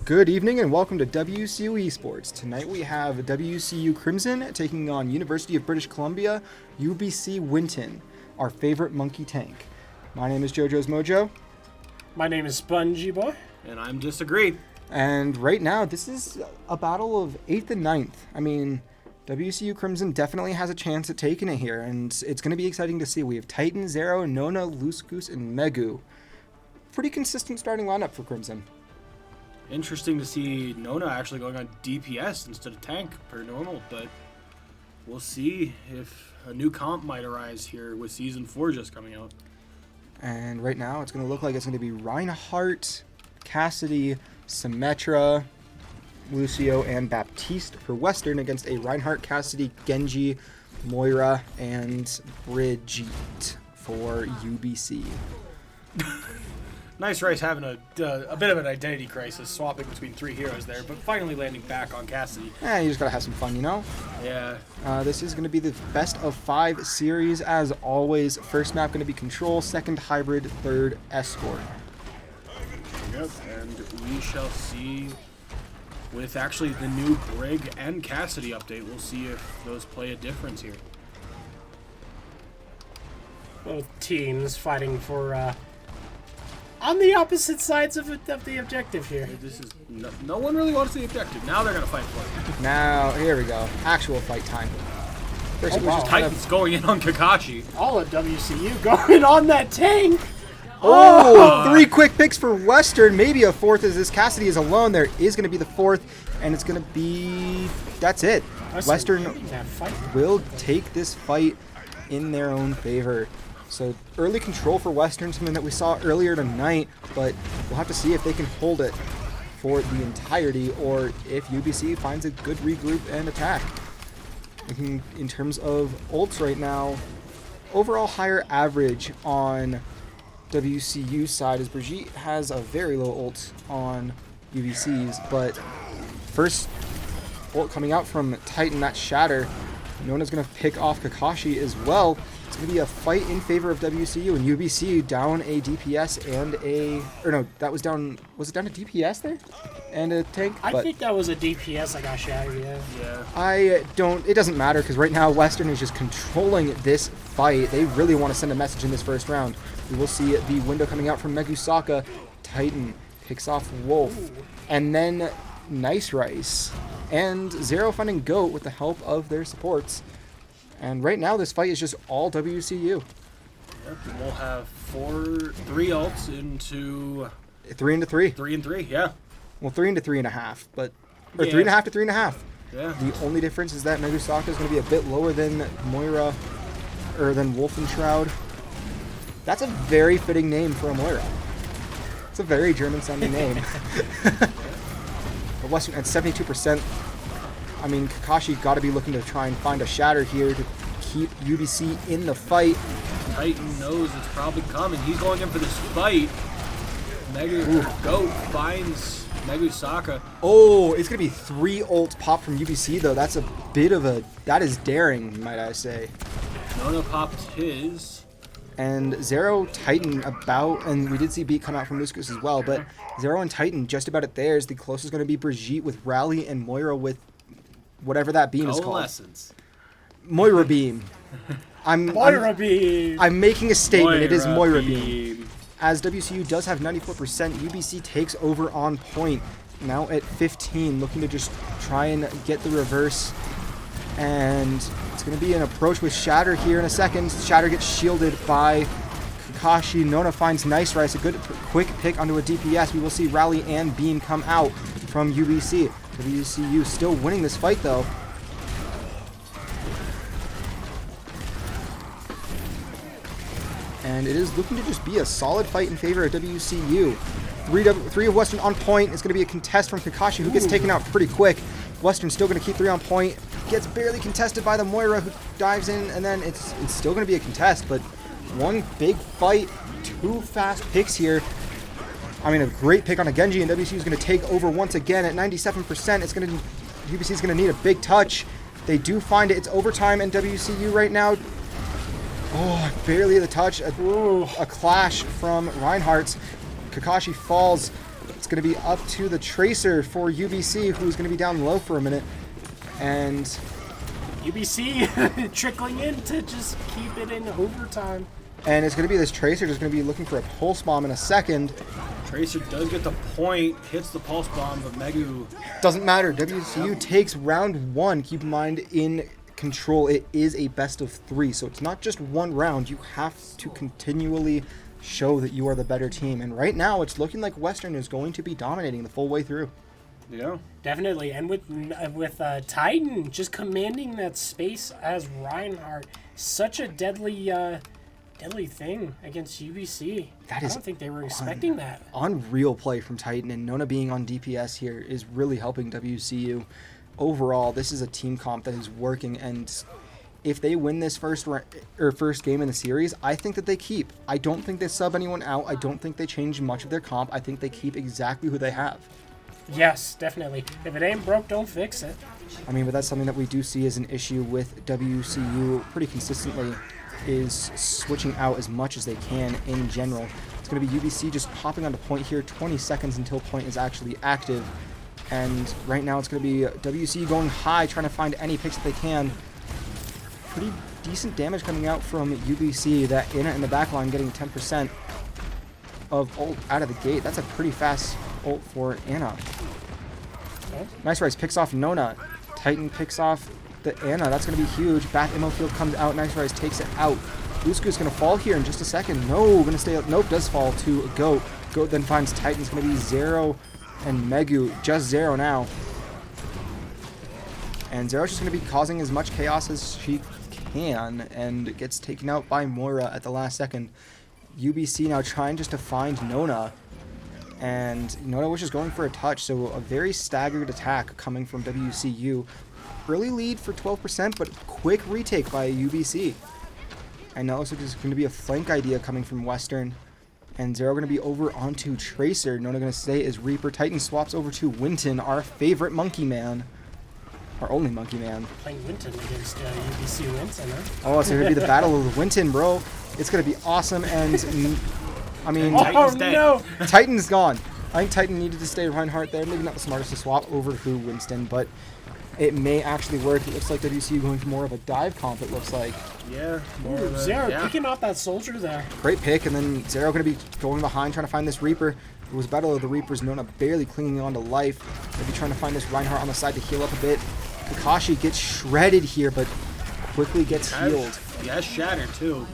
Good evening and welcome to WCU Esports. Tonight we have WCU Crimson taking on University of British Columbia, UBC Winton, our favorite monkey tank. My name is JoJo's Mojo. My name is Spongy Boy. And I'm Disagree. And right now this is a battle of 8th and 9th. I mean, WCU Crimson definitely has a chance at taking it here, and it's going to be exciting to see. We have Titan, Zero, Nona, Loose Goose, and Megu. Pretty consistent starting lineup for Crimson. Interesting to see Nona actually going on DPS instead of tank per normal, but we'll see if a new comp might arise here with Season 4 just coming out. And right now it's going to look like it's going to be Reinhardt, Cassidy, Symmetra, Lucio, and Baptiste for Western against a Reinhardt, Cassidy, Genji, Moira, and Brigitte for UBC. Nice Rice having a bit of an identity crisis, swapping between three heroes there, but finally landing back on Cassidy. Yeah, you just gotta have some fun, you know? Yeah. This is gonna be the best of 5 series, as always. First map gonna be Control, second Hybrid, third Escort. Yep, and we shall see with actually the new Brig and Cassidy update. We'll see if those play a difference here. Both teams fighting for on the opposite sides of the objective here. This is no one really wants the objective. Now they're gonna fight for it. Now, here we go. Actual fight time. First, it was just kind of... Titans going in on Kakashi. All of WCU going on that tank. Oh, 3 quick picks for Western. Maybe a 4th as this Cassidy is alone. There is going to be the 4th, and it's going to be... That's it. Western will take this fight in their own favor. So early control for Western, something that we saw earlier tonight, but we'll have to see if they can hold it for the entirety or if UBC finds a good regroup and attack. Looking in terms of ults right now, overall higher average on WCU side as Brigitte has a very low ult on UBC's, but first ult coming out from Titan, that Shatter. Nona's going to pick off Kakashi as well. It's going to be a fight in favor of WCU, and UBC down a DPS and a... Or no, that was down... Was it down a DPS there? And a tank? I think that was a DPS I got shattered, Yeah. I don't... It doesn't matter, because right now Western is just controlling this fight. They really want to send a message in this first round. We will see the window coming out from Megusaka. Titan picks off Wolf. Ooh. And then Nice Rice. And Zero finding Goat with the help of their supports. And right now, this fight is just all WCU. Yep, we'll have 3 ults into... 3 into 3. 3 and 3, yeah. Well, 3 into 3.5, but... Or yeah. 3.5 to 3.5. Yeah. The only difference is that Megusaka is going to be a bit lower than Moira, or than Wolfenshroud. That's a very fitting name for a Moira. It's a very German-sounding name. But Western at 72%. I mean, Kakashi got to be looking to try and find a shatter here to keep UBC in the fight. Titan knows it's probably coming. He's going in for this fight. Goat finds Megusaka. Oh, it's going to be 3 ults pop from UBC, though. That's a bit of a... That is daring, might I say. Nona popped his. And Zero, Titan about... And we did see Beat come out from Luskus as well, but Zero and Titan just about at theirs. The closest is going to be Brigitte with Rally and Moira with... Whatever that beam is called. Moira Beam. Moira Beam. I'm making a statement. It is Moira Beam. Beam. As WCU does have 94%, UBC takes over on point. Now at 15, looking to just try and get the reverse. And it's going to be an approach with Shatter here in a second. Shatter gets shielded by Kakashi. Nona finds Nice Rice. A good quick pick onto a DPS. We will see Rally and Beam come out from UBC. WCU still winning this fight, though. And it is looking to just be a solid fight in favor of WCU. 3 of Western on point. It's going to be a contest from Kakashi, who gets taken out pretty quick. Western still going to keep 3 on point. Gets barely contested by the Moira, who dives in, and then it's still going to be a contest, but one big fight, 2 fast picks here. I mean, a great pick on a Genji, and WCU is going to take over once again at 97%. UBC is going to need a big touch. They do find it. It's overtime, and WCU right now, barely the touch. A clash from Reinhardt's. Kakashi falls. It's going to be up to the Tracer for UBC, who's going to be down low for a minute. And UBC trickling in to just keep it in overtime. And it's going to be this Tracer just going to be looking for a pulse bomb in a second. Tracer does get the point, hits the pulse bomb, but Megu... Doesn't matter. WCU takes round 1. Keep in mind, in control, it is a best of 3. So it's not just one round. You have to continually show that you are the better team. And right now, it's looking like Western is going to be dominating the full way through. Yeah. Definitely. And with Titan just commanding that space as Reinhardt, such a deadly thing against UBC. I don't think they were expecting that. Unreal play from Titan, and Nona being on DPS here is really helping WCU. Overall, this is a team comp that is working, and if they win this first game in the series, I think that they keep. I don't think they sub anyone out. I don't think they change much of their comp. I think they keep exactly who they have. Yes, definitely. If it ain't broke, don't fix it. I mean, but that's something that we do see as an issue with WCU pretty consistently, is switching out as much as they can in general. It's going to be UBC just hopping onto point here, 20 seconds until point is actually active. And right now it's going to be WCU going high, trying to find any picks that they can. Pretty decent damage coming out from UBC. That Anna in the back line getting 10% of ult out of the gate. That's a pretty fast ult for Anna. Nice Rise picks off Nona. Titan picks off the Anna. That's going to be huge. Bath ammo field comes out. Nice Rise takes it out. Usku's going to fall here in just a second. No, going to stay up. Nope, does fall to Goat. Goat then finds Titan. It's going to be Zero and Megu. Just Zero now. And Zero's just going to be causing as much chaos as she can and gets taken out by Moira at the last second. UBC now trying just to find Nona. And Nona was just going for a touch, so a very staggered attack coming from WCU. Early lead for 12%, but quick retake by UBC. And now it looks like there's going to be a flank idea coming from Western. And Zero going to be over onto Tracer. Nona going to stay as Reaper. Titan swaps over to Winton, our favorite monkey man. Our only monkey man. Playing Winton against UBC Winton, huh? Oh, it's going to be the battle of Winton, bro. It's going to be awesome, and I mean... no! Titan's gone. I think Titan needed to stay Reinhardt there. Maybe not the smartest to swap over to Winston, but it may actually work. It looks like WCU going for more of a dive comp, it looks like. Yeah. Zero picking off that soldier there. Great pick, and then Zero going to be going behind, trying to find this Reaper. It was Battle of the Reapers. Nona barely clinging on to life. Maybe trying to find this Reinhardt on the side to heal up a bit. Kakashi gets shredded here, but quickly gets healed. He has Shatter, too.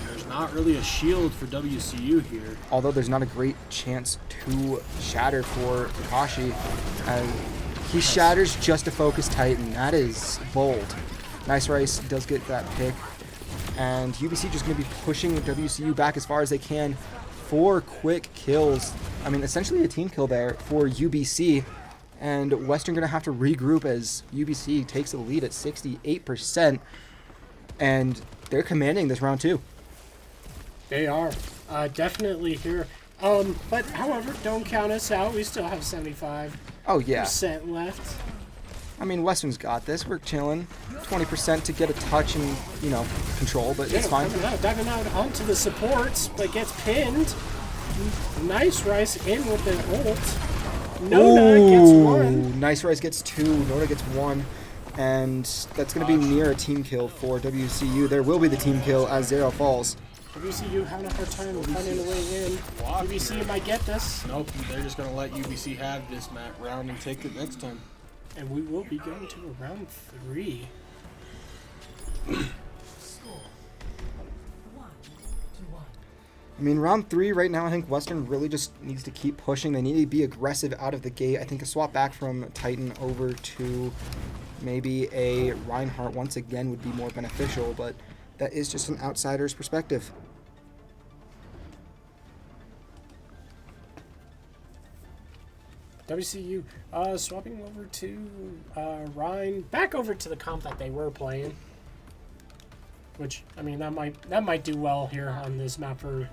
There's not really a shield for WCU here. Although there's not a great chance to shatter for Kakashi. He shatters just to focus Titan. That is bold. Nice Rice does get that pick. And UBC just going to be pushing WCU back as far as they can. 4 quick kills. I mean, essentially a team kill there for UBC. And Western going to have to regroup as UBC takes the lead at 68%. And they're commanding this round 2. They are. Definitely here. But however, don't count us out. We still have 75% left. I mean, Western's got this. We're chilling. 20% to get a touch and, control, but it's fine. Diving out onto the supports, but gets pinned. Nice Rice in with the ult. Nona gets 1. Nice Rise gets 2. Nona gets 1. And that's going to be near a team kill for WCU. There will be the team kill as Zero falls. WCU having a hard time finding a way in. UBC might get this. Nope, they're just going to let UBC have this round and take it next time. And we will be going to round 3. I mean, round 3 right now, I think Western really just needs to keep pushing. They need to be aggressive out of the gate. I think a swap back from Titan over to maybe a Reinhardt once again would be more beneficial, but that is just an outsider's perspective. WCU swapping over to Ryan, back over to the comp that they were playing. Which, I mean, that might do well here on this map for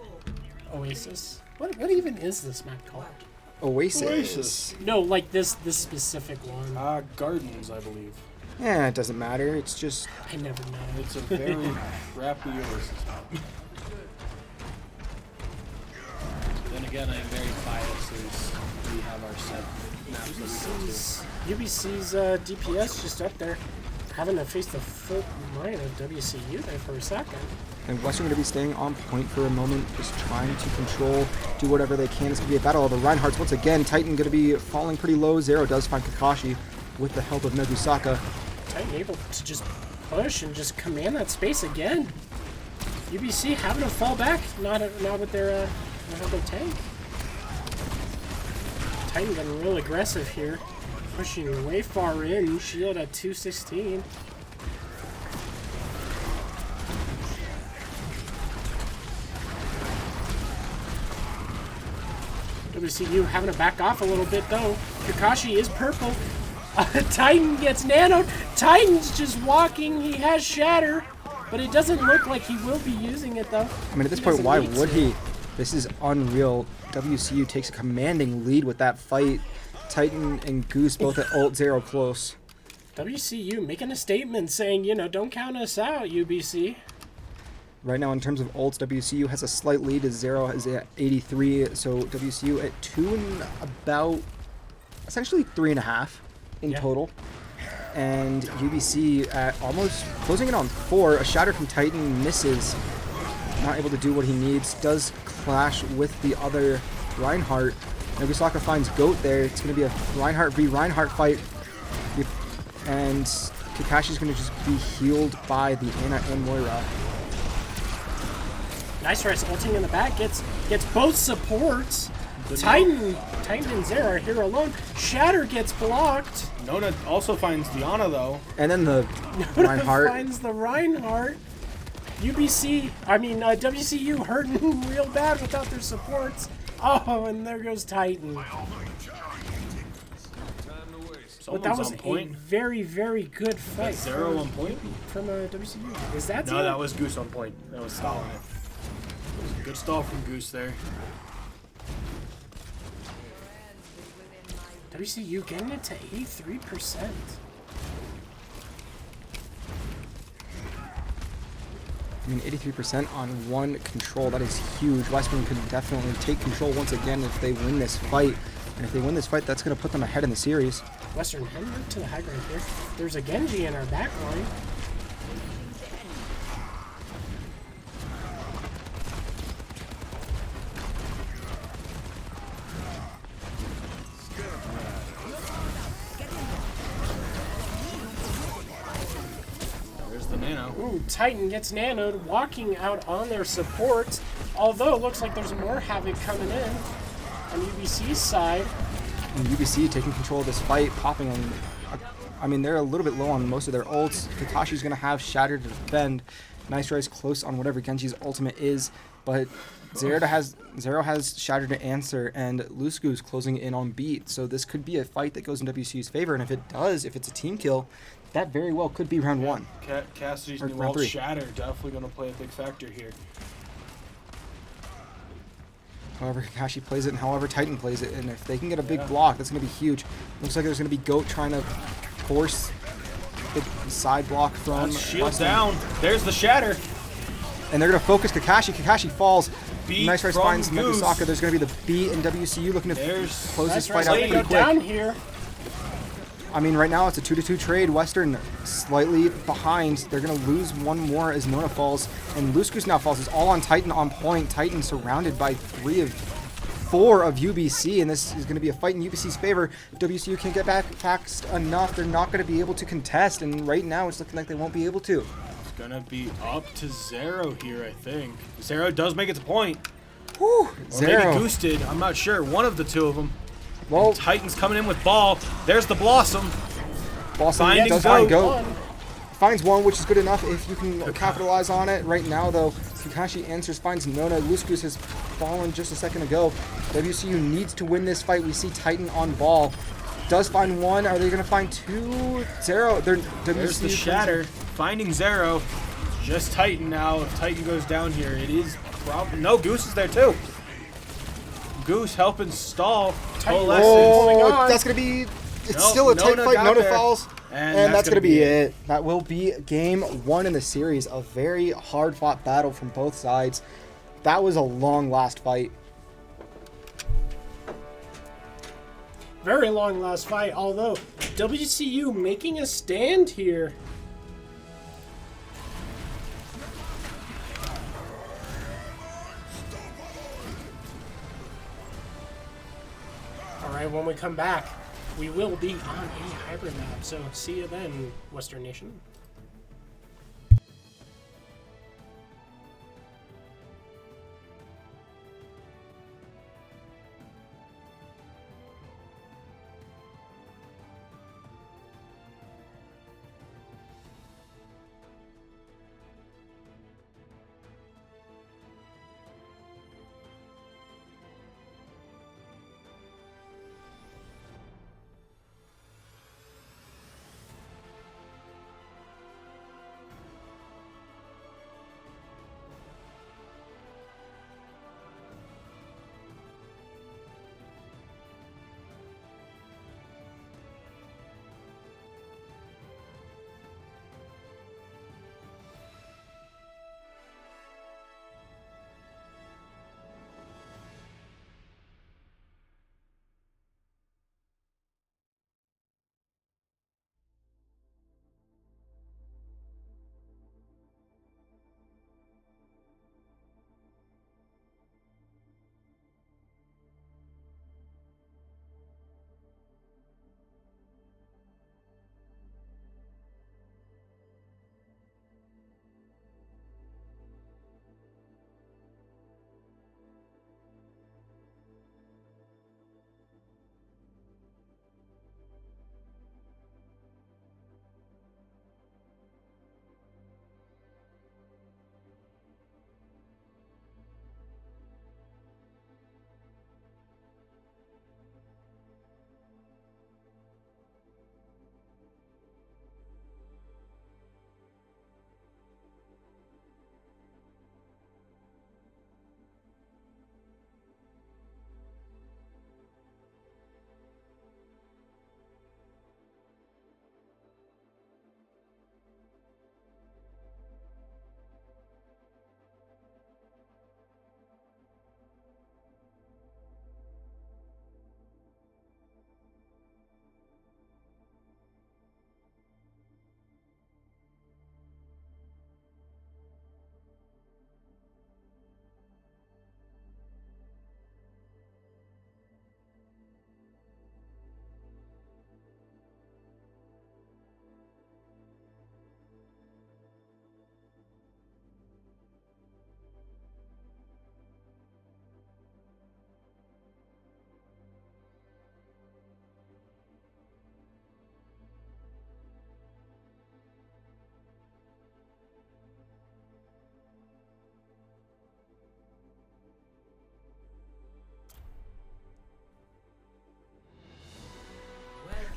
Oasis. What even is this map called? Oasis. No, like this specific one. Gardens, I believe. Yeah, it doesn't matter. It's just... I never know. It's a very crappy Oasis. Then again, I'm very biased as we have our set maps. UBC's DPS just up there, having to face the full line of WCU there for a second. And Western going to be staying on point for a moment, just trying to control, do whatever they can. It's going to be a battle of the Reinhardts once again. Titan going to be falling pretty low. Zero does find Kakashi with the help of Nogusaka. Titan able to just push and just command that space again. UBC having to fall back, not with their tank. Titan getting real aggressive here, pushing way far in. Shield at 216. WCU having to back off a little bit though. Kakashi is purple. Titan gets nanoed. Titan's just walking. He has shatter, but it doesn't look like he will be using it though. I mean, at this point, why would he? This is unreal. WCU takes a commanding lead with that fight. Titan and Goose both at ult, Zero close. WCU making a statement saying, you know, don't count us out, UBC. Right now, in terms of ults, WCU has a slight lead as Zero is at 83. So WCU at 2 and about, essentially 3.5 in total. And UBC at almost closing in on 4. A shatter from Titan misses. Not able to do what he needs. Does clash with the other Reinhardt. Nogusaka finds Goat there. It's going to be a Reinhardt v Reinhardt fight. And Kakashi's going to just be healed by the Ana and Moira. Nice Rice ulting in the back. Gets both supports. Titan and Zera are here alone. Shatter gets blocked. Nona also finds Diana though. And then the Reinhardt finds the Reinhardt. WCU hurting real bad without their supports. Oh, and there goes Titan. But that was a very, very good fight. Zero on point? From WCU. Is that No, that was Goose on point. That was stalling it. Good stall from Goose there. WCU getting it to 83%. I mean, 83% on one control. That is huge. Western could definitely take control once again if they win this fight. And if they win this fight, that's going to put them ahead in the series. Western heading up to the high ground here. There's a Genji in our back line. Ooh, Titan gets nanoed, walking out on their supports. Although it looks like there's more havoc coming in on UBC's side. And UBC taking control of this fight, popping on. I mean, they're a little bit low on most of their ults. Kakashi's going to have Shatter to defend. Nice Rise close on whatever Genji's ultimate is, but Zero has Shatter to answer, and Lusku's closing in on Beat. So this could be a fight that goes in WCU's favor, and if it does, if it's a team kill, that very well could be round 1. Cassidy's new ult Shatter definitely going to play a big factor here. However Kakashi plays it and however Titan plays it, and if they can get a big block, that's going to be huge. Looks like there's going to be Goat trying to force the side block from shield down. There's the Shatter. And they're going to focus Kakashi. Kakashi falls. Beat Nice Rise finds Nogusaka. There's going to be the B in WCU looking to close this fight out pretty quick. Down here. I mean, right now it's a 2-2 trade. Western slightly behind. They're going to lose one more as Nona falls. And Luskus now falls. It's all on Titan on point. Titan surrounded by 4 of UBC. And this is going to be a fight in UBC's favor. If WCU can't get back fast enough, they're not going to be able to contest. And right now it's looking like they won't be able to. It's going to be up to Zero here, I think. Zero does make it to point. Whew, or maybe Goose did. I'm not sure. One of the two of them. Well, Titan's coming in with Ball. There's the Blossom. Blossom does find Goat. Finds one, which is good enough if you can capitalize on it. Right now, though, Kakashi answers, finds Nona. Luskus has fallen just a second ago. WCU needs to win this fight. We see Titan on Ball. Does find one. Are they going to find 2? Zero. There's the Shatter. Finding Zero. Just Titan now. If Titan goes down here, it is probably... No, Goose is there, too. Goose helping stall. Oh, that's going to be... It's still a tight fight. Nona falls. And that's going to be it. That will be game 1 in the series. A very hard-fought battle from both sides. That was a long last fight. very long last fight, although WCU making a stand here. Alright, when we come back, we will be on a hybrid map, so see you then, Western Nation.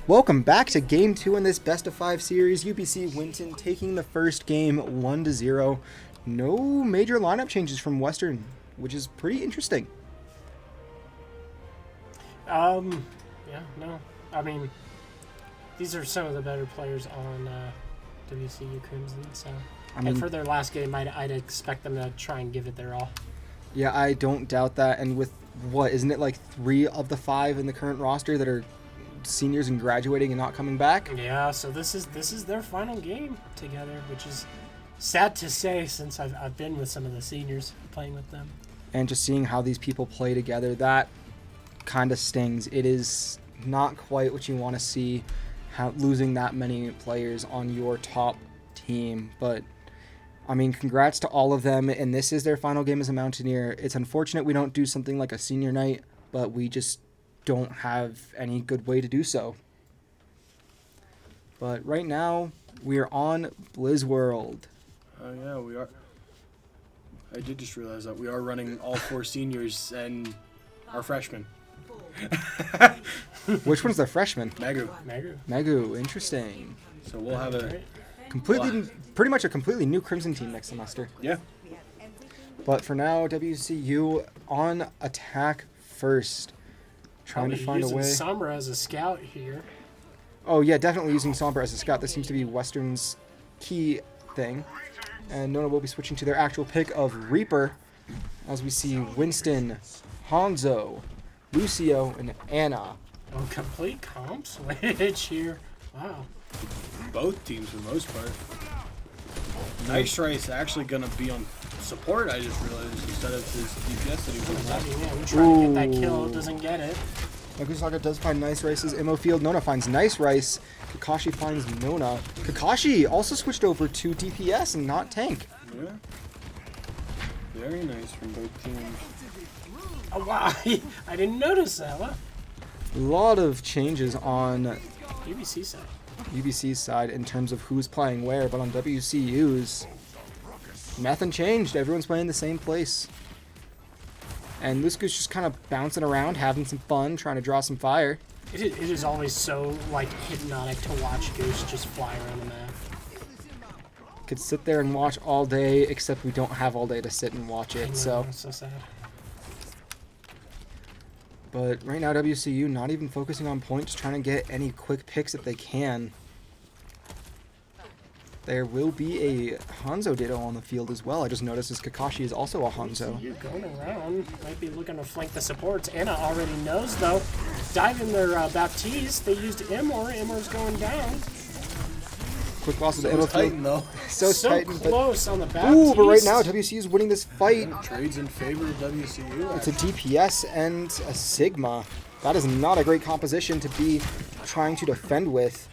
Welcome back to Game 2 in this Best of 5 series. UBC Winton taking the first game 1-0. No major lineup changes from Western, which is pretty interesting. Yeah, no. I mean, these are some of the better players on WCU Crimson, so... and for their last game, I'd expect them to try and give it their all. Yeah, I don't doubt that. And with, isn't it like 3 of the 5 in the current roster that are seniors and graduating and not coming back? Yeah, so this is their final game together, which is sad to say since I've been with some of the seniors playing with them. And just seeing how these people play together, that kind of stings. It is not quite what you want to see, losing that many players on your top team. But I mean, congrats to all of them, and this is their final game as a Mountaineer. It's unfortunate we don't do something like a senior night, but we just don't have any good way to do so. But right now, we are on Blizz World. Oh yeah, we are. I did just realize that we are running all 4 seniors and our freshmen. Which one's the freshman? Megu, interesting. So we'll have a pretty much a completely new Crimson team next semester. Yeah. But for now, WCU on attack first. Trying to find a way. Using Sombra as a scout here. Oh yeah, definitely using Sombra as a scout. That seems to be Western's key thing. And Nona will be switching to their actual pick of Reaper, as we see Winston, Hanzo, Lucio, and Anna Oh, complete comp switch here. Wow. Both teams for the most part. Nice Rice actually gonna be on support, I just realized, instead of his DPS that he was I on. mean, yeah, we're trying to get that kill, doesn't get it. Megusaga does find Nice Rice's ammo field. Nona finds Nice Rice. Kakashi finds Nona. Kakashi also switched over to DPS and not tank. Yeah. Very nice from both teams. Oh, wow. I didn't notice that. What? A lot of changes on UBC side. UBC's side in terms of who's playing where, but on WCU's, nothing changed. Everyone's playing the same place. And Lusku's just kind of bouncing around, having some fun, trying to draw some fire. It is always so, like, hypnotic to watch Goose just fly around the map. Could sit there and watch all day, except we don't have all day to sit and watch it, so. It's so sad. But right now, WCU not even focusing on points, trying to get any quick picks if they can. There will be a Hanzo Ditto on the field as well. I just noticed as Kakashi is also a Hanzo. You're going around. Might be looking to flank the supports. Anna already knows, though. Diving their Baptiste. They used Immor. Immor's going down. Quick loss of the So ammo it's Titan, field. though. So Titan, but close on the Baptiste. ooh, but right now WCU is winning this fight. Trades in favor of WCU. It's a DPS and a Sigma. That is not a great composition to be trying to defend with.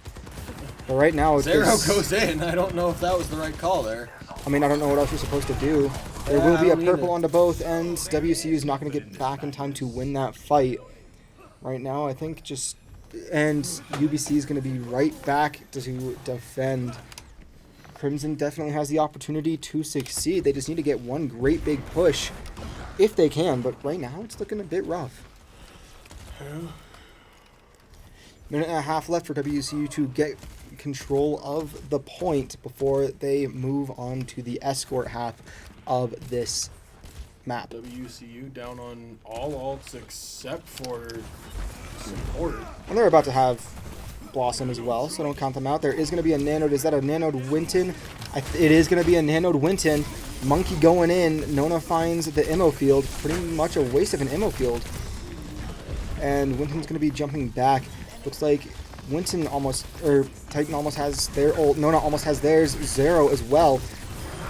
But right now, Zero there's- goes in. I don't know if that was the right call there. I mean, I don't know what else you're supposed to do. There Yeah, will be I a don't purple either. onto both ends. WCU is not going to get back in time to win that fight. Right now, I think just... And UBC is going to be right back to defend. Crimson definitely has the opportunity to succeed. They just need to get one great big push, if they can. But right now, it's looking a bit rough. Minute and a half left for WCU to get control of the point before they move on to the escort half of this map. WCU down on all alts except for support. And they're about to have Blossom as well, so don't count them out. There is going to be a nanoed. Is that a nanoed Winton? It is going to be a nanoed Winton. Monkey going in. Nona finds the ammo field. Pretty much a waste of an ammo field. And Winton's going to be jumping back. Looks like Winton almost, or Titan almost has their ult. Nona almost has theirs. Zero as well.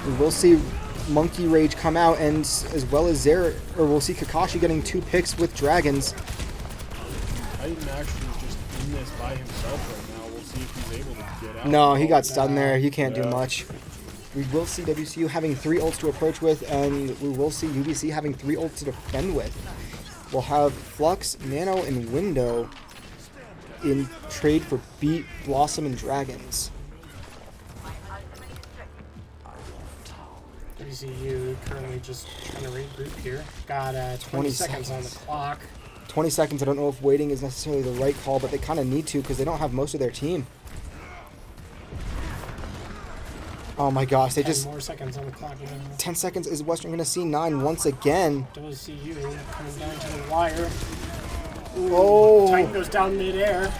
We will see Monkey Rage come out, and as well as Zero, or we'll see Kakashi getting 2 picks with dragons. Titan actually is just in this by himself right now. We'll see if he's able to get out. No, he got stunned there. He can't do Yeah. much. We will see WCU having 3 ults to approach with, and we will see UBC having 3 ults to defend with. We'll have Flux, Nano, and Window in trade for Beat, Blossom, and Dragons. WCU currently just trying to regroup here. Got 20 seconds on the clock. 20 seconds, I don't know if waiting is necessarily the right call, but they kind of need to because they don't have most of their team. Oh my gosh, they 10 just... more seconds on the clock. 10 seconds. Is Western going to see 9 once again? WCU coming down to the wire. Oh, Titan goes down midair.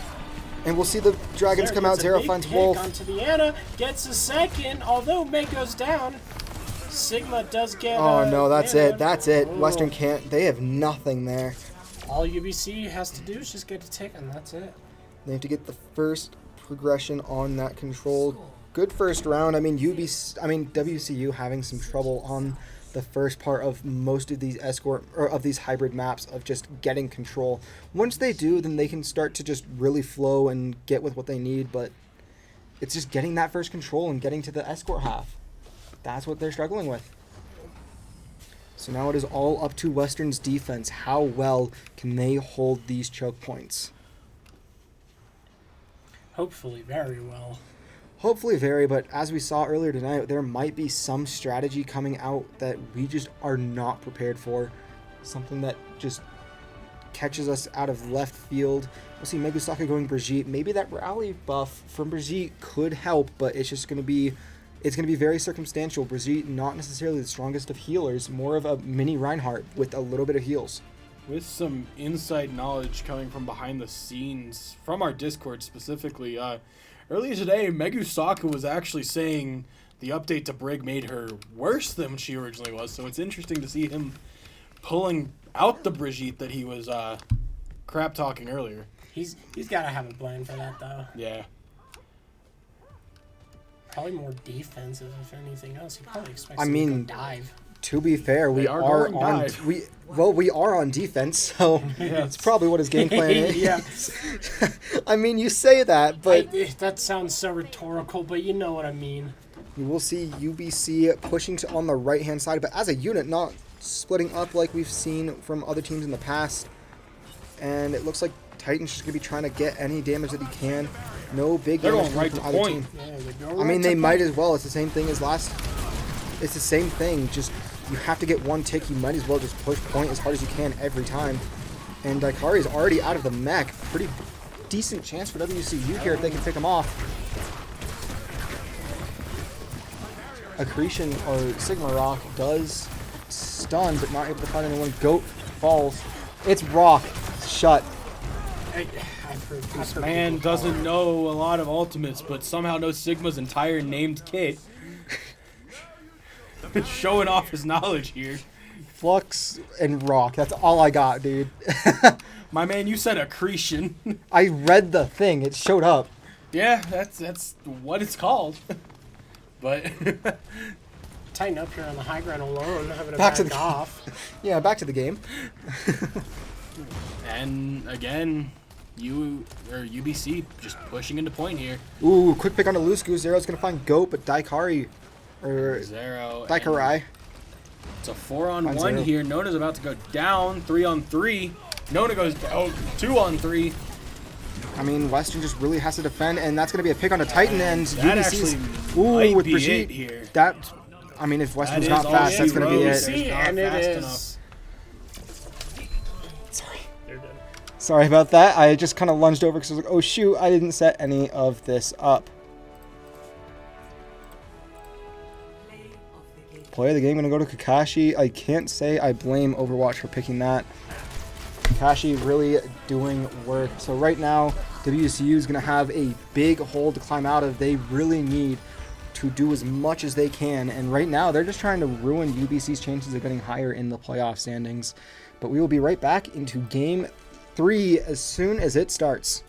and we'll see the Dragons come out. Gets a Zero big finds pick Wolf. onto the Anna, gets a second, although Meg goes down. Sigma does get Oh no, that's Anna. it. That's it. Oh. Western can't. They have nothing there. All UBC has to do is just get a tick, and that's it. They have to get the first progression on that control. Good first round. I mean, WCU having some trouble on the first part of most of these escort or of these hybrid maps of just getting control. Once they do, then they can start to just really flow and get with what they need. But it's just getting that first control and getting to the escort half. That's what they're struggling with. So now it is all up to Western's defense. How well can they hold these choke points? Hopefully, very well. Hopefully vary, but as we saw earlier tonight, there might be some strategy coming out that we just are not prepared for. Something that just catches us out of left field. We'll see Megusaka going Brigitte. Maybe that rally buff from Brigitte could help, but it's just going to be... It's going to be very circumstantial. Brigitte, not necessarily the strongest of healers, more of a mini Reinhardt with a little bit of heals. With some inside knowledge coming from behind the scenes, from our Discord specifically, earlier today, Megusaka was actually saying the update to Brig made her worse than she originally was, so it's interesting to see him pulling out the Brigitte that he was crap-talking earlier. He's got to have a plan for that, though. Yeah. Probably more defensive, if anything else. He probably expects I him mean, to go dive. To be fair, we are are going on dive. we are on defense, so it's probably what his game plan is. Yeah. I mean, you say that, but That sounds so rhetorical, but you know what I mean. you will see UBC pushing on the right-hand side, but as a unit, not splitting up like we've seen from other teams in the past. And it looks like Titan's just going to be trying to get any damage that he can. No big They're damage going coming right from to either point. team. Yeah, they go I right mean, to they might point. as well. It's the same thing as last. It's the same thing. Just you have to get one tick. You might as well just push point as hard as you can every time. And Daikari is already out of the mech. Pretty decent chance for WCU here if they can pick him off. Accretion or Sigma Rock does stun, but not able to find anyone. Goat falls. It's Rock. Shut. I've heard Man people doesn't call know a lot of ultimates, but somehow knows Sigma's entire named kit. Showing off his knowledge here. Flux and Rock. That's all I got, dude. My man, you said accretion. I read the thing. It showed up. Yeah, that's what it's called. But Tighten up here on the high ground alone, having to Back back to the- off. Yeah, back to the game. and again, UBC just pushing into point here. Ooh, quick pick on the loose goose. Zero's gonna find Goat, but Daikari or Zero. and Daikarai. It's a 4-on-1 Zero. here. Nona's about to go down. 3-on-3. Nona goes 2-on-3. I mean, Western just really has to defend, and that's gonna be a pick on the Titan and That UBC's. actually Ooh, might with be Brigitte. it here. That, I mean, if Western's That not is all fast, she that's gonna be wrote. it. It's See, not and it fast is. enough. Sorry. You're good. Sorry about that. I just kind of lunged over because I was like, oh shoot, I didn't set any of this up. Player of the game gonna go to Kakashi. I can't say I blame Overwatch for picking that. Kakashi really doing work. So right now, WCU is gonna have a big hole to climb out of. They really need to do as much as they can. And right now, they're just trying to ruin UBC's chances of getting higher in the playoff standings. But we will be right back into Game 3 as soon as it starts.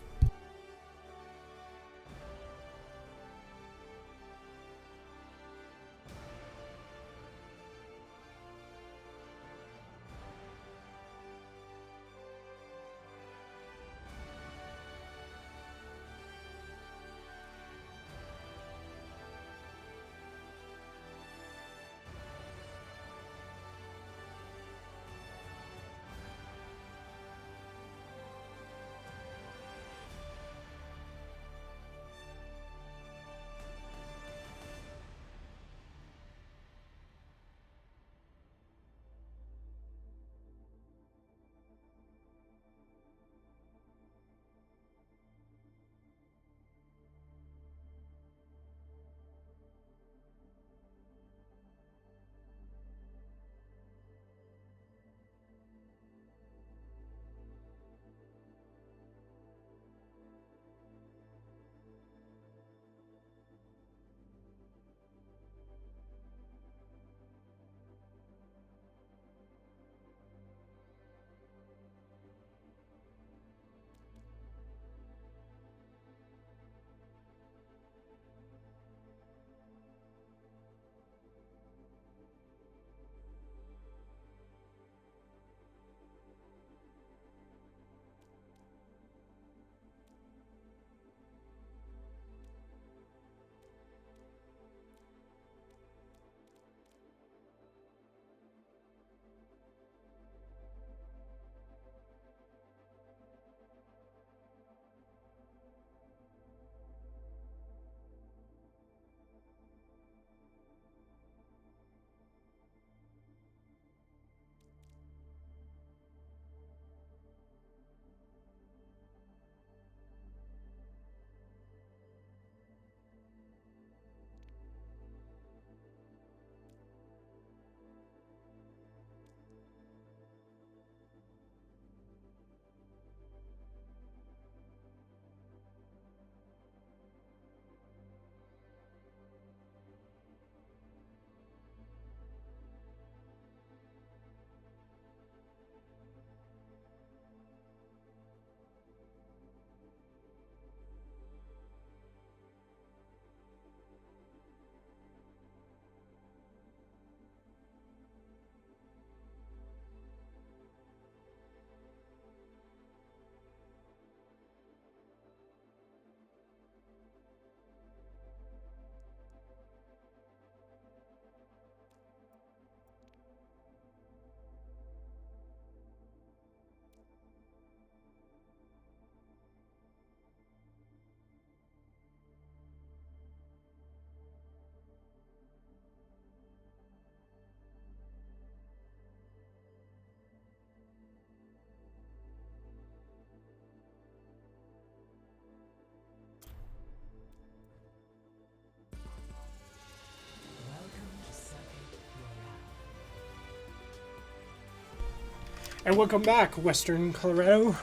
And welcome back, Western Colorado.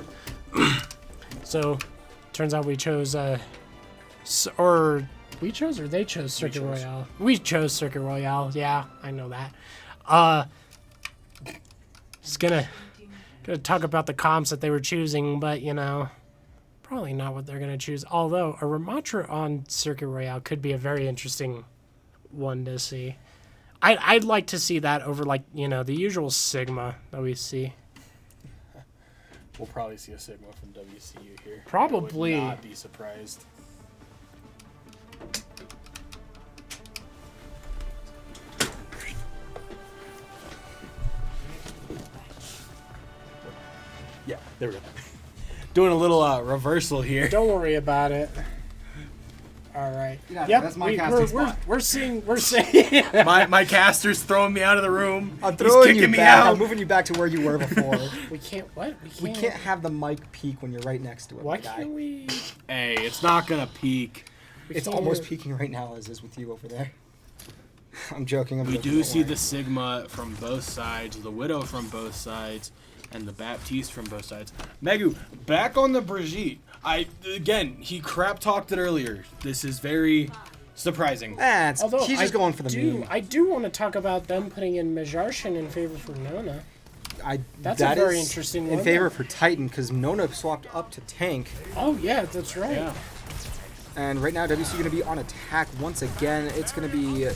So, turns out we chose, or they chose Circuit Royale. We chose Circuit Royale. Yeah, I know that. Just gonna talk about the comps that they were choosing, but you know, probably not what they're gonna choose. Although a Ramatra on Circuit Royale could be a very interesting one to see. I'd like to see that over, like, you know, the usual Sigma that we see. We'll probably see a Sigma from WCU here. Probably. I would not be surprised. Yeah, there we go. Doing a little reversal here. Don't worry about it. All right. Yeah, Yep. that's my casting spot. We're seeing. my caster's throwing me out of the room. I'm throwing He's you kicking me back. out. I'm moving you back to where you were before. We can't. What? We can't have the mic peak when you're right next to it. Why my guy. can't we? Hey, it's not gonna peak. It's almost peaking right now, as is with you over there. I'm joking. We do see the Sigma from both sides, the Widow from both sides, and the Baptiste from both sides. Megu, back on the Brigitte. He crap talked it earlier. This is very surprising. He's just going for the meme. I do want to talk about them putting in Majarshin in favor for Nona. That's that a very is interesting in one. favor for Titan, because Nona swapped up to tank. Oh yeah, that's right. Yeah. And right now, WC going to be on attack once again. It's going to be a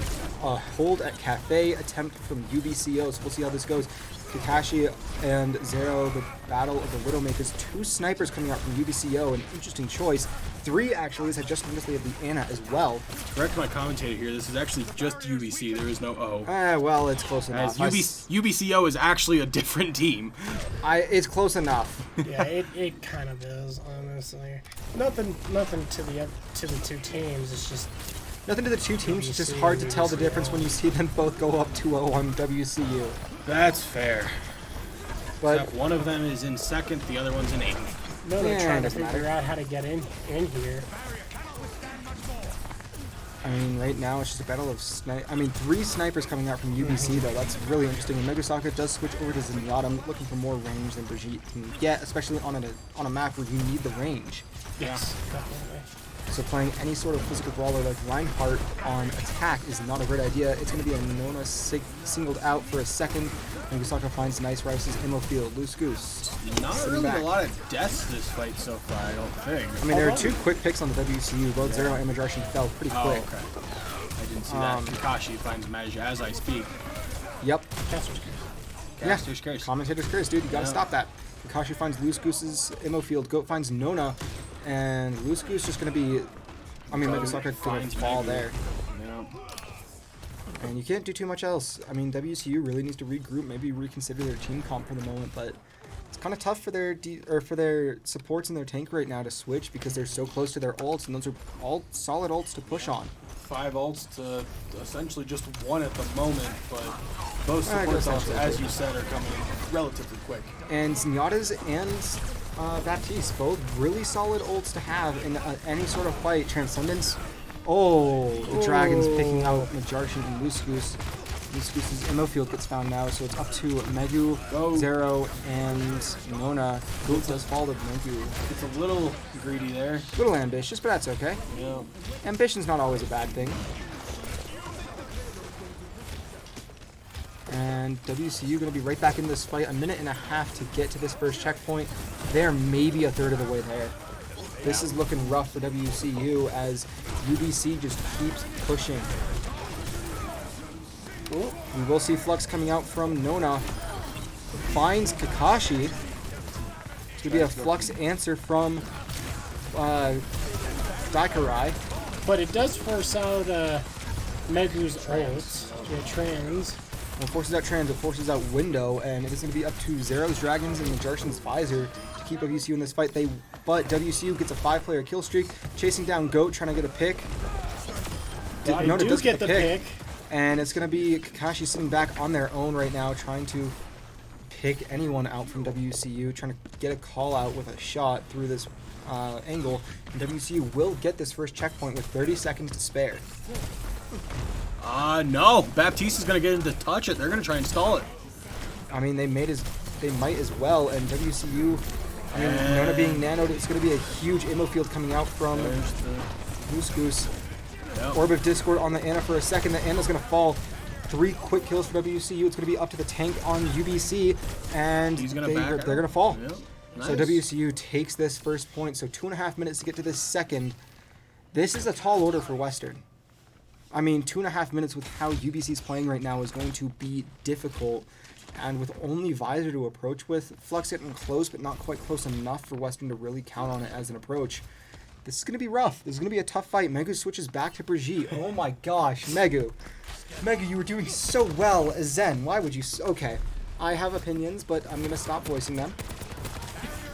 hold at Cafe attempt from UBCO. So we'll see how this goes. Kakashi and Zero, the battle of the Widowmakers. 2 snipers coming out from UBCO, an interesting choice. 3 actually, as I just noticed they have the Ana as well. Correct my commentator here. This is actually just UBC. There is no O. Well, it's close enough. As UBCO is actually a different team. It's close enough. Yeah, it kind of is, honestly. Nothing to the 2 teams. It's just Nothing to the 2 teams. It's just hard to tell the difference when you see them both go up 2-0 on WCU. That's fair. But except one of them is in 2nd, the other one's in 8th. no, they're trying to doesn't figure matter. out how to get in here. I mean, right now it's just a battle of 3 snipers coming out from UBC though. That's really interesting. And Megasaka does switch over to Zenyatta, looking for more range than Brigitte can get, especially on a map where you need the range. Yes, definitely. So playing any sort of physical brawler like Reinhardt on attack is not a great idea. It's going to be a Nona singled out for a second. Megasaka finds nice rises in the field. Loose Goose. Not really a lot of deaths this fight so far, I don't think. I mean, there are 2 quick picks on the WCU. Both Zero and Majarshin fell pretty Oh, quick. okay. I didn't see that. Kakashi finds Maj as I speak. Yep. Caster's curse. Caster's curse. Commentator's curse, dude. You gotta stop that. Kakashi finds Loose Goose's ammo field. Goat finds Nona. And Loose Goose just gonna be... I mean, Megasaka gonna fall there. Yeah. And you can't do too much else. I mean, WCU really needs to regroup, maybe reconsider their team comp for the moment, but it's kind of tough for their supports and their tank right now to switch because they're so close to their ults, and those are all solid ults to push on. 5 ults to essentially just 1 at the moment, but both support ults, as you said, are coming relatively quick. And Zenyatta's and Baptiste, both really solid ults to have in any sort of fight. Transcendence. Oh, the Dragon's picking out Majarshin and Loose Goose. Loose Goose's ammo field gets found now, so it's up to Megu, Zero, and Nona. Goat does fall to Megu. It's a little greedy there. A little ambitious, but that's okay. Yeah. Ambition's not always a bad thing. And WCU going to be right back in this fight. 1.5 minutes to get to this first checkpoint. They're maybe a third of the way there. This is looking rough for WCU as UBC just keeps pushing. We will see Flux coming out from Nona. Finds Kakashi. It's going to be a Flux answer from Daikirai. But it does force out Megu's ults to trans. It forces out Trans, it forces out Window, and it is going to be up to Zero's Dragons and Majarshin's Visor to keep WCU in this fight. But WCU gets a 5-player kill streak, chasing down Goat, trying to get a pick. Nona does get the pick. And it's going to be Kakashi sitting back on their own right now, trying to pick anyone out from WCU, trying to get a call out with a shot through this angle. And WCU will get this first checkpoint with 30 seconds to spare. No. Baptiste is going to get him to touch it. They're going to try and stall it. I mean, they might as well. And WCU, I mean, Nona being nanoed, it's going to be a huge ammo field coming out from Loose Goose. Yep. Orb of Discord on the Ana for a second. The Ana's going to fall. 3 quick kills for WCU. It's going to be up to the tank on UBC, and they're going to fall. Yep. Nice. So WCU takes this first point. So 2.5 minutes to get to this second. This is a tall order for Western. I mean, 2.5 minutes with how UBC's playing right now is going to be difficult. And with only Visor to approach with, Flux getting close, but not quite close enough for Western to really count on it as an approach. This is going to be rough. This is going to be a tough fight. Megu switches back to Brigitte. Oh my gosh, Megu. Megu, you were doing so well as Zen. Why would you... Okay, I have opinions, but I'm going to stop voicing them.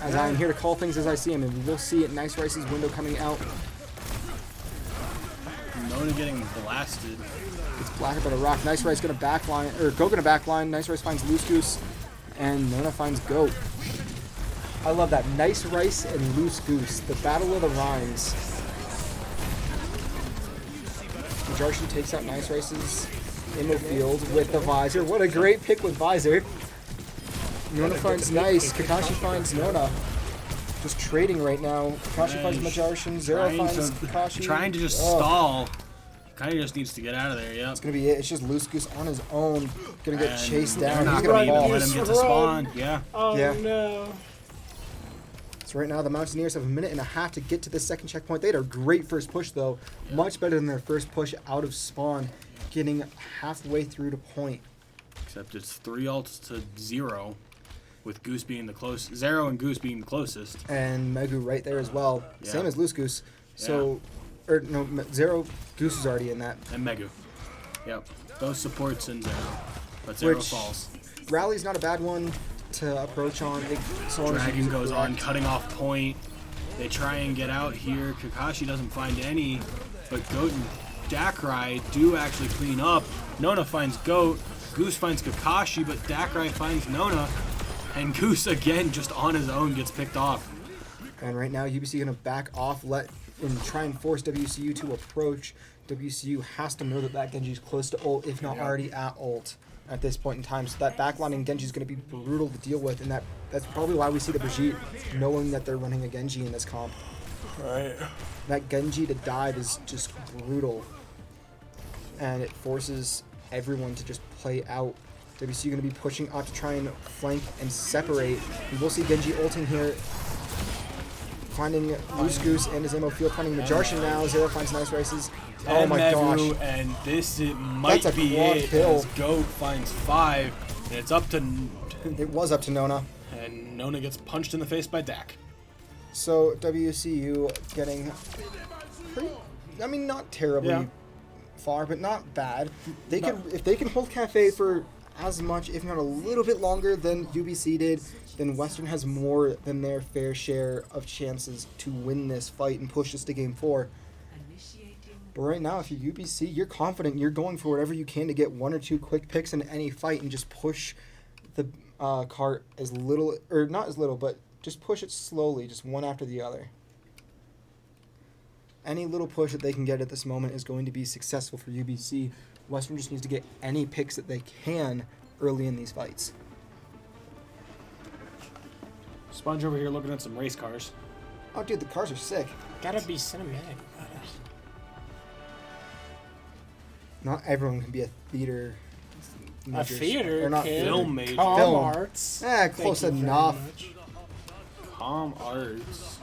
As I am here to call things as I see them, and we will see it. Nice Rice's window coming out. Nona getting blasted. It's blasted by the rock. Nice Rice going to backline, or Go going to backline. Nice Rice finds Loose Goose, and Nona finds Goat. I love that. Nice Rice and Loose Goose. The battle of the rhymes. Majarshin takes out Nice Rice's in the field with the Visor. What a great pick with Visor. Nona finds Nice. Kakashi finds Nona. Just trading right now. Kakashi finds Majarshin. Zero finds Kakashi. Trying to just stall. Kind of just needs to get out of there, yeah. It's going to be it. It's just Loose Goose on his own. Going to get chased down. He's going to let him get to spawn. Yeah. Oh, yeah. No. So right now the Mountaineers have 1.5 minutes to get to the second checkpoint. They had a great first push, though. Yeah. Much better than their first push out of spawn. Getting halfway through to point. Except it's 3 ults to 0. With Goose being the closest, Zero and Goose being the closest. And Megu right there as well. Yeah. Same as Loose Goose. So, or no, Zero, Goose is already in that. And Megu. Yep. Both supports and Zero. But Zero falls. Rally's not a bad one to approach on. Dragon goes on, cutting off point. They try and get out here. Kakashi doesn't find any. But Goat and Dakrai do actually clean up. Nona finds Goat. Goose finds Kakashi, but Dakrai finds Nona. And Goose, again, just on his own, gets picked off. And right now, UBC going to back off, and try and force WCU to approach. WCU has to know that Genji's close to ult, if not already at ult at this point in time. So that backlining Genji is going to be brutal to deal with, and that's probably why we see the Brigitte knowing that they're running a Genji in this comp. Right. That Genji to dive is just brutal, and it forces everyone to just play out. WCU going to be pushing up to try and flank and separate. We will see Genji ulting here, finding Loose Goose and his ammo field, finding Majarshin now. Zero finds Nice Rices. Oh my gosh. And this might be it. As Goat finds 5, and it's up to... It was up to Nona. And Nona gets punched in the face by Dak. So WCU getting pretty, I mean, not terribly far, but not bad. They can, if they can hold Cafe for as much, if not a little bit longer than UBC did, then Western has more than their fair share of chances to win this fight and push this to Game 4. But right now, if you're UBC, you're confident. You're going for whatever you can to get 1 or 2 quick picks in any fight and just push the cart as little, or not as little, but just push it slowly, just one after the other. Any little push that they can get at this moment is going to be successful for UBC. Western just needs to get any picks that they can early in these fights. Sponge over here looking at some race cars. Oh, dude, the cars are sick. Gotta be cinematic. Not everyone can be a theater major. A theater or not kid. Film major. Film arts. Close enough. Com arts.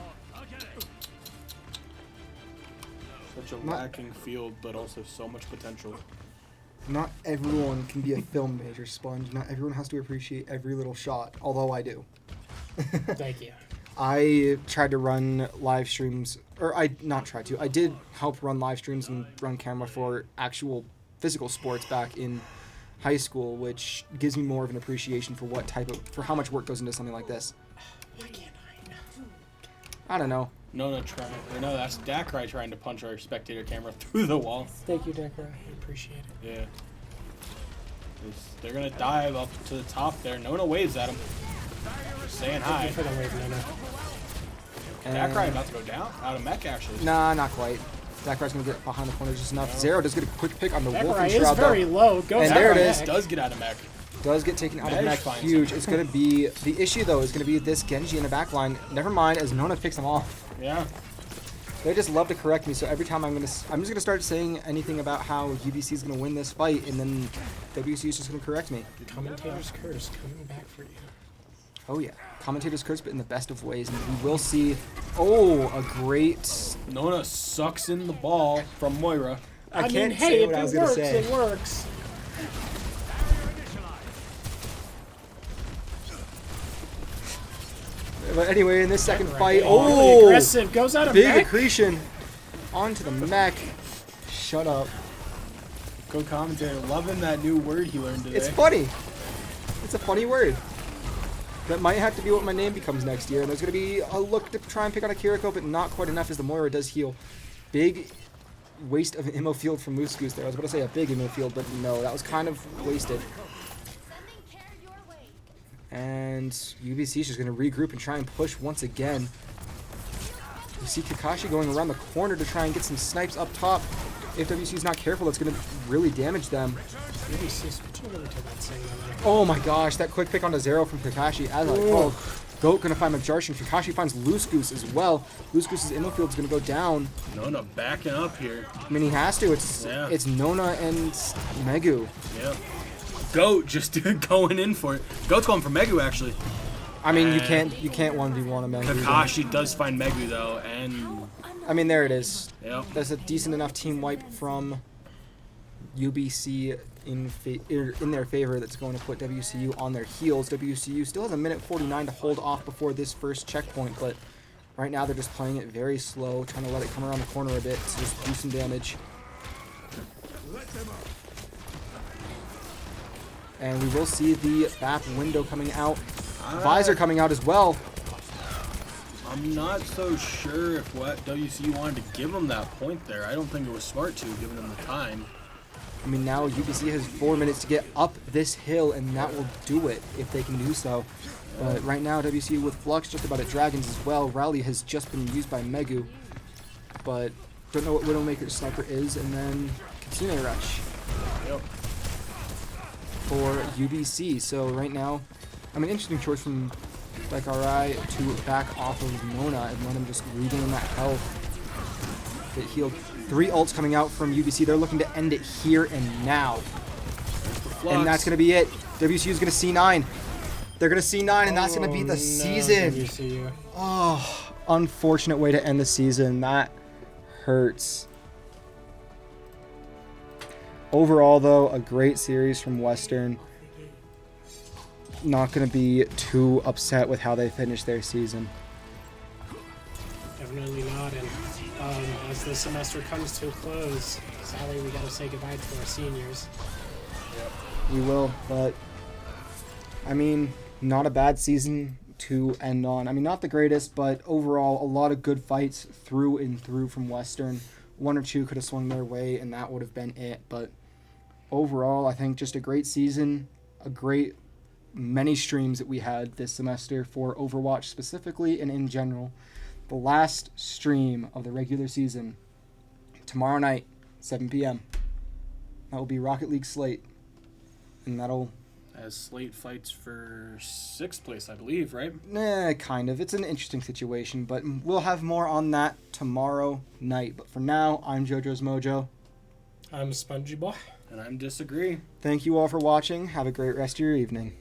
Such a lacking field, but also so much potential. Not everyone can be a film major, Sponge. Not everyone has to appreciate every little shot, although I do. Thank you. I tried to run live streams, or I did help run live streams and run camera for actual physical sports back in high school, which gives me more of an appreciation for for how much work goes into something like this. Why can't I don't know. No, that's Dakrai trying to punch our spectator camera through the wall. Thank you, Dakrai. I appreciate it. Yeah. They're gonna dive up to the top there. Nona waves at him. Just saying hi. Thank you for the wave, Nona. Dakrai about to go down? Out of mech, actually. Nah, not quite. Dakrai's going to get behind the corner just enough. Zero does get a quick pick on the Wolfen Dakrai Shroud, is very low. Goes and there it is. Does get out of mech. does get taken out of Mesh mech. finds Huge. him. It's going to be the issue though. Is going to be this Genji in the back line. Never mind, as Nona picks him off. Yeah. They just love to correct me. So every time I'm just gonna start saying anything about how UBC is gonna win this fight, and then WCU is just gonna correct me. Commentator's curse coming back for you. Oh yeah, commentator's curse, but in the best of ways. And we will see. Oh, a great. Nona sucks in the ball from Moira. I mean, can't hey, say if what I was it gonna works, say. it works. But anyway, in this second Right, fight, really aggressive, goes out of big mech. accretion onto the mech. Shut up. Good commentator. Loving that new word he learned today. It's funny. It's a funny word. That might have to be what my name becomes next year. And there's going to be a look to try and pick out a Kiriko, but not quite enough as the Moira does heal. Big waste of ammo field from Moose Goose there. I was about to say a big ammo field, but no, that was kind of wasted. And UBC is just going to regroup and try and push once again. You see Kakashi going around the corner to try and get some snipes up top. If WC is not careful, that's going to really damage them. UBC switching over to that same one. Oh my gosh, that quick pick onto Zero from Kakashi. As I called, Goat going to find Majarshin. Kakashi finds Loose Goose as well. Loose Goose's ammo field is going to go down. Nona backing up here. I mean, he has to. It's Nona and Megu. Yeah. Goat just going in for it. Goat's going for Megu actually. I mean, you can't 1v1 a Megu. Kakashi does find Megu though, and I mean, there it is. yep. That's a decent enough team wipe from UBC in their favor. That's going to put WCU on their heels. WCU still has a minute 49 to hold off before this first checkpoint, but right now they're just playing it very slow, trying to let it come around the corner a bit to just do some damage. And we will see the BAP window coming out. Visor coming out as well. I'm not so sure if what WCU wanted to give him that point there. I don't think it was smart to, given him the time. I mean, now UBC has 4 minutes to get up this hill, and that will do it if they can do so. But right now, WCU with Flux, just about at Dragons as well. Rally has just been used by Megu, but don't know what Widowmaker's sniper is, and then Kitsune Rush Yep. for UBC. So right now, I mean, interesting choice from like RI to back off of Nona and let him just regain that health. Get healed. 3 ults coming out from UBC. They're looking to end it here and now. And that's going to be it. WCU is going to C9. They're going to C9, and that's going to be the season. WCU. Oh, unfortunate way to end the season. That hurts. Overall, though, a great series from Western. Not going to be too upset with how they finished their season. Definitely not. And as the semester comes to a close, sadly we got to say goodbye to our seniors. We will, but I mean, not a bad season to end on. I mean, not the greatest, but overall, a lot of good fights through and through from Western. 1 or 2 could have swung their way, and that would have been it. But overall, I think just a great season, a great many streams that we had this semester for Overwatch specifically and in general. The last stream of the regular season, tomorrow night, 7 p.m. That will be Rocket League Slate. And that'll... As Slate fights for 6th place, I believe, right? Kind of. It's an interesting situation, but we'll have more on that tomorrow night. But for now, I'm JoJo's Mojo. I'm Spongy Boy. And I disagree. Thank you all for watching. Have a great rest of your evening.